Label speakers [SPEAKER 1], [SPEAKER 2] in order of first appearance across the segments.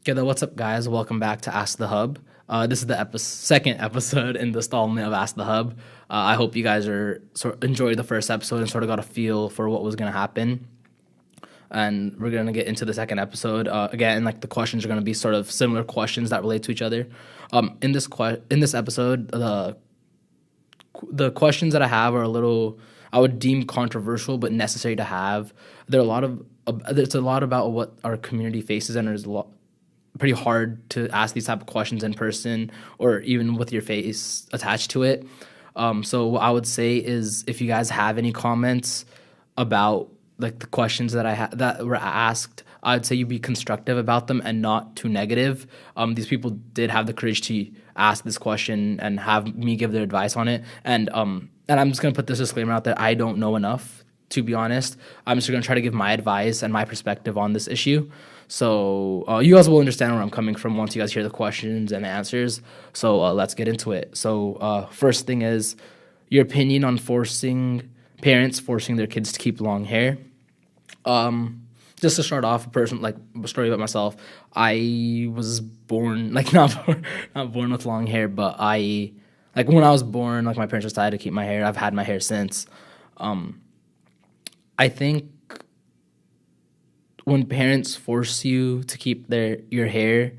[SPEAKER 1] Okay, what's up, guys? Welcome back to Ask the Hub. This is the second episode in the installment of Ask the Hub. I hope you guys are enjoyed the first episode and sort of got a feel for what was going to happen. And we're going to get into the second episode. Again, like the questions are going to be sort of similar questions that relate to each other. In this episode, the questions that I have are a little, I would deem controversial but necessary to have. It's a lot about what our community faces, and there's a lot pretty hard to ask these type of questions in person or even with your face attached to it. So what I would say is, if you guys have any comments about like the questions that were asked, I'd say you be constructive about them and not too negative. These people did have the courage to ask this question and have me give their advice on it. And I'm just gonna put this disclaimer out there: I don't know enough, to be honest. I'm just gonna try to give my advice and my perspective on this issue. So you guys will understand where I'm coming from once you guys hear the questions and the answers. So let's get into it. So first thing is your opinion on parents forcing their kids to keep long hair. Just to start off, a story about myself. I was born not born with long hair, but when I was born, like my parents decided to keep my hair. I've had my hair since. I think when parents force you to keep your hair,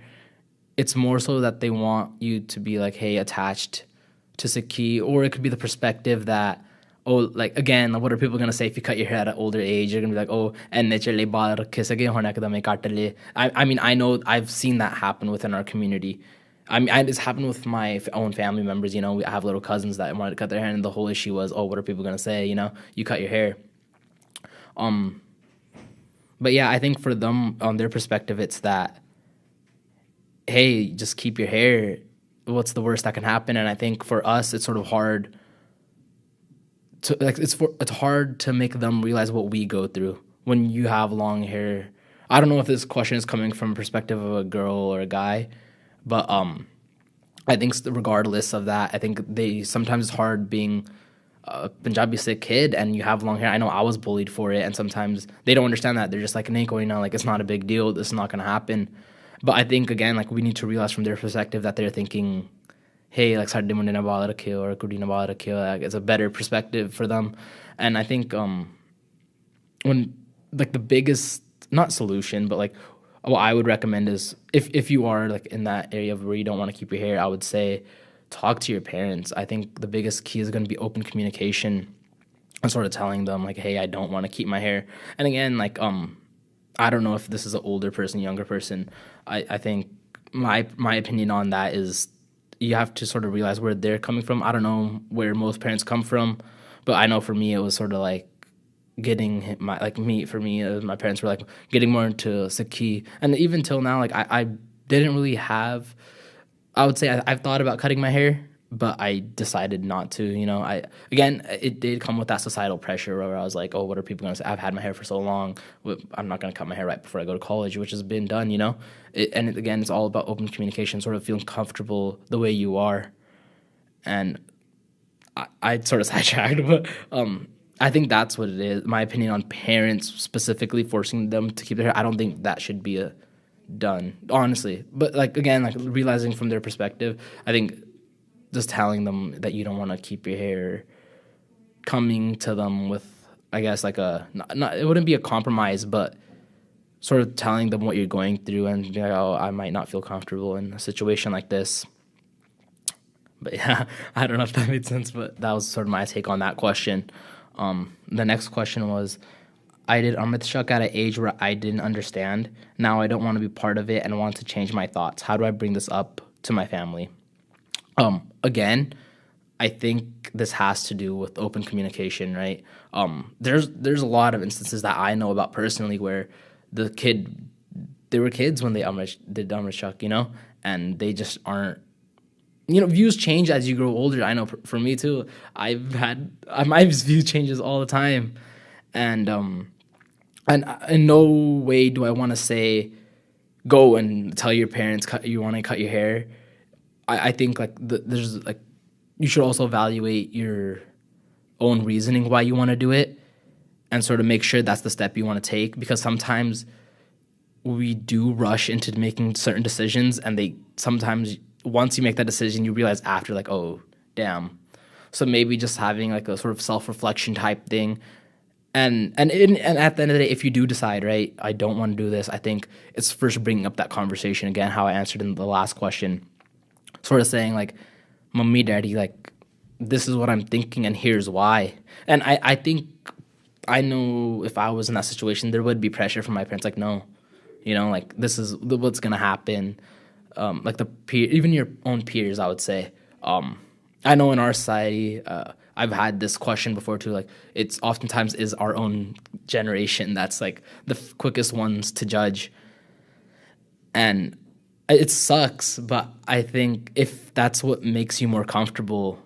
[SPEAKER 1] it's more so that they want you to be like, hey, attached to Saki, or it could be the perspective that, oh, like, again, what are people gonna say if you cut your hair at an older age? You're gonna be like, oh, and naturally baal rakhe sake hone ekdam kaat le. I mean, I know I've seen that happen within our community. I mean, it's happened with my own family members. You know, I have little cousins that wanted to cut their hair, and the whole issue was, oh, what are people gonna say? You know, you cut your hair. But yeah, I think for them, on their perspective, it's that, hey, just keep your hair. What's the worst that can happen? And I think for us, it's sort of hard to it's hard to make them realize what we go through when you have long hair. I don't know if this question is coming from a perspective of a girl or a guy, but I think regardless of that, I think sometimes it's hard being a Punjabi Sikh kid and you have long hair. I know I was bullied for it, and sometimes they don't understand that. They're just like, Nico, you know, like, it's not a big deal. This is not going to happen. But I think, again, like, we need to realize from their perspective that they're thinking, hey, like, ਸਾਡੇ ਮੁੰਡੇ ਨੇ ਵਾਲ ਰੱਖੇ or ਕੁੜੀ ਨੇ ਵਾਲ ਰੱਖੇ, like, it's a better perspective for them. And I think when, like, the biggest, not solution, but like what I would recommend is if you are like in that area where you don't want to keep your hair, I would say talk to your parents. I think the biggest key is going to be open communication and sort of telling them like, hey, I don't want to keep my hair. And again, like, I don't know if this is an older person, younger person. I think my opinion on that is you have to sort of realize where they're coming from. I don't know where most parents come from, but I know for me it was sort of like my parents were like getting more into Sikhi. And even till now, like, I didn't really have, I would say I've thought about cutting my hair, but I decided not to. You know, it did come with that societal pressure where I was like, oh, what are people going to say? I've had my hair for so long. I'm not going to cut my hair right before I go to college, which has been done, you know? Again, it's all about open communication, sort of feeling comfortable the way you are. And I sort of sidetracked, but I think that's what it is. My opinion on parents specifically forcing them to keep their hair, I don't think that should be done, honestly. But like, again, like, realizing from their perspective, I think just telling them that you don't want to keep your hair, coming to them with, I guess, like it wouldn't be a compromise, but sort of telling them what you're going through and be like, oh, I might not feel comfortable in a situation like this. But yeah, I don't know if that made sense, but that was sort of my take on that question. The next question was, I did Amrit Shak at an age where I didn't understand. Now I don't want to be part of it and want to change my thoughts. How do I bring this up to my family? Again, I think this has to do with open communication, right? There's a lot of instances that I know about personally where they were kids when they did Amrit Shak, you know, and they just aren't, you know, views change as you grow older. I know for me too. My view changes all the time, and in no way do I want to say go and tell your parents you want to cut your hair. I think like there's like, you should also evaluate your own reasoning why you want to do it, and sort of make sure that's the step you want to take, because sometimes we do rush into making certain decisions, and they sometimes, once you make that decision, you realize after, like, oh, damn. So maybe just having like a sort of self-reflection type thing. And at the end of the day, if you do decide, right, I don't want to do this, I think it's first bringing up that conversation again, how I answered in the last question, sort of saying like, mommy, daddy, like, this is what I'm thinking and here's why. And I think I know if I was in that situation, there would be pressure from my parents, like, no, like, this is what's going to happen. Like even your own peers, I would say. I know in our society, I've had this question before too. Like, it's oftentimes is our own generation that's like the quickest ones to judge, and it sucks. But I think if that's what makes you more comfortable,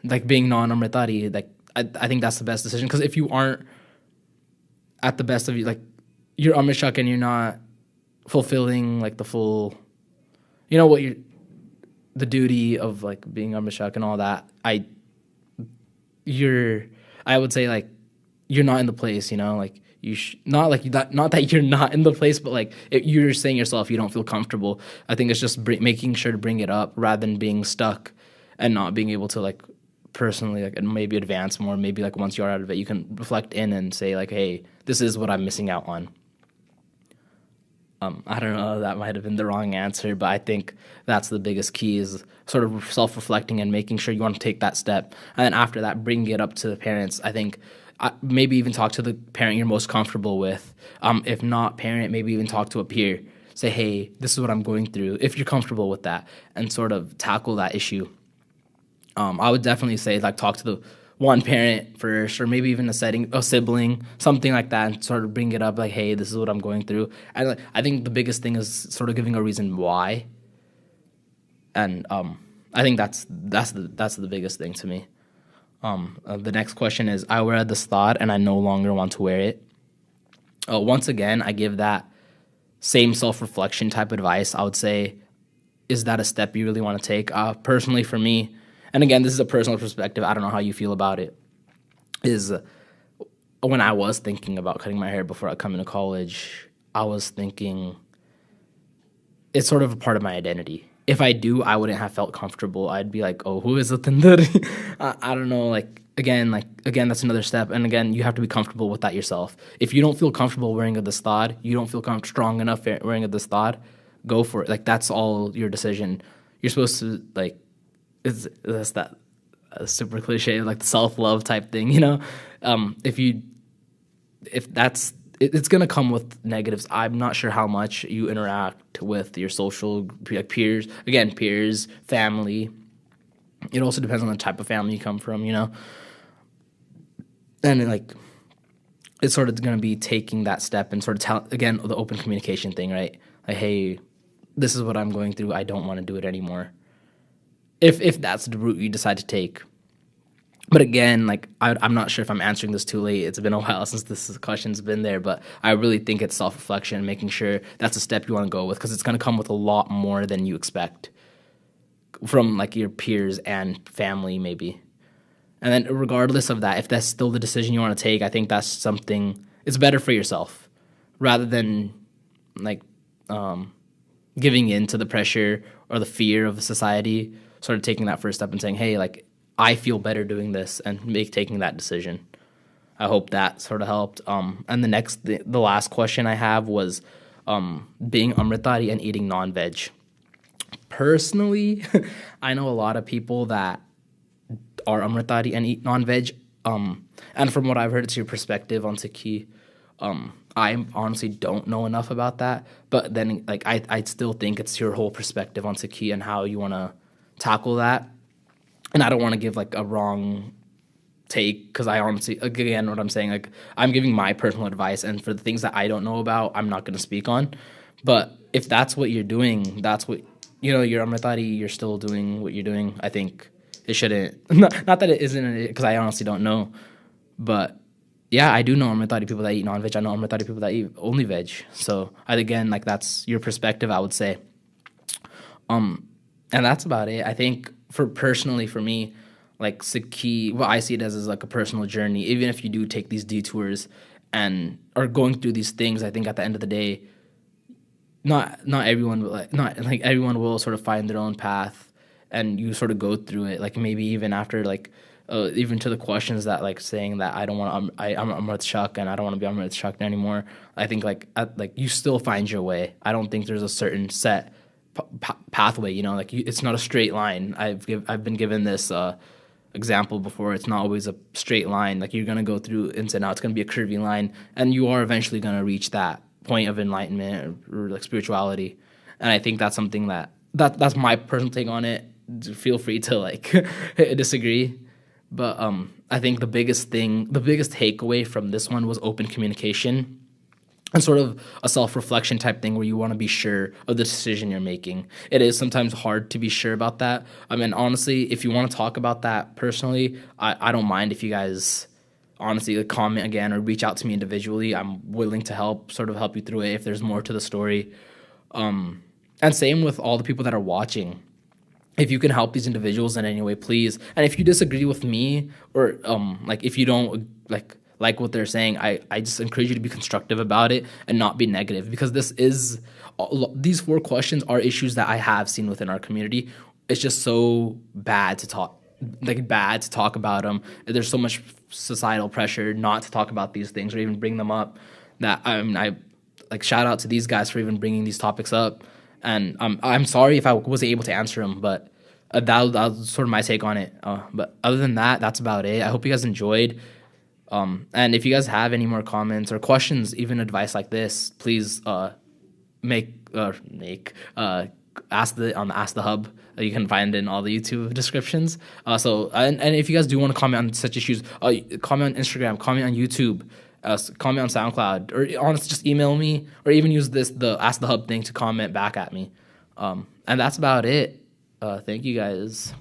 [SPEAKER 1] like being non-Amritari, like I think that's the best decision. Because if you aren't at the best of you, like you're Amritshak and you're not fulfilling like the full, what you're, the duty of like being Amritshak and all that, I would say like you're not in the place, like not like that, not that you're not in the place, but like you're saying yourself you don't feel comfortable. I think it's just making sure to bring it up rather than being stuck and not being able to like personally like and maybe advance more. Maybe like once you're out of it, you can reflect in and say like, hey, this is what I'm missing out on. I don't know, that might have been the wrong answer, but I think that's the biggest key is sort of self-reflecting and making sure you want to take that step. And then after that, bringing it up to the parents. I think maybe even talk to the parent you're most comfortable with. If not parent, maybe even talk to a peer. Say, hey, this is what I'm going through, if you're comfortable with that, and sort of tackle that issue. I would definitely say like talk to the one parent first, or maybe even a sibling, something like that, and sort of bring it up like, hey, this is what I'm going through. And like, I think the biggest thing is sort of giving a reason why. And I think that's the biggest thing to me. The next question is, I wear this thought and I no longer want to wear it. Once again, I give that same self-reflection type of advice. I would say, is that a step you really want to take? Personally, for me, and again, this is a personal perspective, I don't know how you feel about it, is when I was thinking about cutting my hair before I come into college, I was thinking it's sort of a part of my identity. If I do, I wouldn't have felt comfortable. I'd be like, oh, who is it? I don't know, again, that's another step. And again, you have to be comfortable with that yourself. If you don't feel comfortable wearing a dastad, you don't feel strong enough wearing a dastad, go for it. Like, that's all your decision. You're supposed to, like, that's that super cliche, like the self-love type thing, if that's, it's going to come with negatives. I'm not sure how much you interact with your social, like peers, family. It also depends on the type of family you come from, and like, it's sort of going to be taking that step and sort of again, the open communication thing, right? Like, hey, this is what I'm going through. I don't want to do it anymore. If that's the route you decide to take. But again, like, I'm not sure if I'm answering this too late. It's been a while since this question's been there, but I really think it's self-reflection, making sure that's a step you want to go with, because it's going to come with a lot more than you expect from like your peers and family maybe. And then regardless of that, if that's still the decision you want to take, I think that's something, it's better for yourself rather than like giving in to the pressure or the fear of society, sort of taking that first step and saying, hey, like, I feel better doing this, and taking that decision. I hope that sort of helped. And the last question I have was being Amritari and eating non-veg. Personally, I know a lot of people that are Amritari and eat non-veg. And from what I've heard, it's your perspective on Sikhi. I honestly don't know enough about that. But then, like, I still think it's your whole perspective on Sikhi and how you want to tackle that. And I don't want to give like a wrong take, because I honestly, again, what I'm saying, like, I'm giving my personal advice, and for the things that I don't know about, I'm not going to speak on. But if that's what you're doing, that's what, you're Amritari, you're still doing what you're doing. I think it shouldn't, not that it isn't, because I honestly don't know. But yeah, I do know Amritari people that eat non-veg. I know Amritari people that eat only veg. So again, like, that's your perspective, I would say. And that's about it. I think personally for me, like, Sikhi, what I see it as is like a personal journey. Even if you do take these detours and are going through these things, I think at the end of the day, not everyone will, like, not like everyone will sort of find their own path, and you sort of go through it. Like maybe even after like even to the questions that like saying that I don't want to I'm Amrit Shak and I don't want to be Amrit Shak anymore. I think like you still find your way. I don't think there's a certain set pathway. You know, like it's not a straight line. I've been given this example before. It's not always a straight line. Like you're gonna go through ins and outs. It's gonna be a curvy line, and you are eventually gonna reach that point of enlightenment or like spirituality. And I think that's something that's my personal take on it. Feel free to like disagree, but I think the biggest takeaway from this one was open communication and sort of a self-reflection type thing where you want to be sure of the decision you're making. It is sometimes hard to be sure about that. I mean, honestly, if you want to talk about that personally, I don't mind if you guys honestly like comment again or reach out to me individually. I'm willing to help you through it if there's more to the story. And same with all the people that are watching. If you can help these individuals in any way, please. And if you disagree with me or like if you don't like what they're saying, I just encourage you to be constructive about it and not be negative, because these 4 questions are issues that I have seen within our community. It's just so bad to talk about them. There's so much societal pressure not to talk about these things or even bring them up that I like shout out to these guys for even bringing these topics up. And I'm sorry if I wasn't able to answer them, but that was sort of my take on it. But other than that, that's about it. I hope you guys enjoyed. And if you guys have any more comments or questions, even advice like this, please ask the hub. You can find it in all the YouTube descriptions. And if you guys do want to comment on such issues, comment on Instagram, comment on YouTube, comment on SoundCloud, or honestly just email me, or even use the Ask the Hub thing to comment back at me. And that's about it. Thank you guys.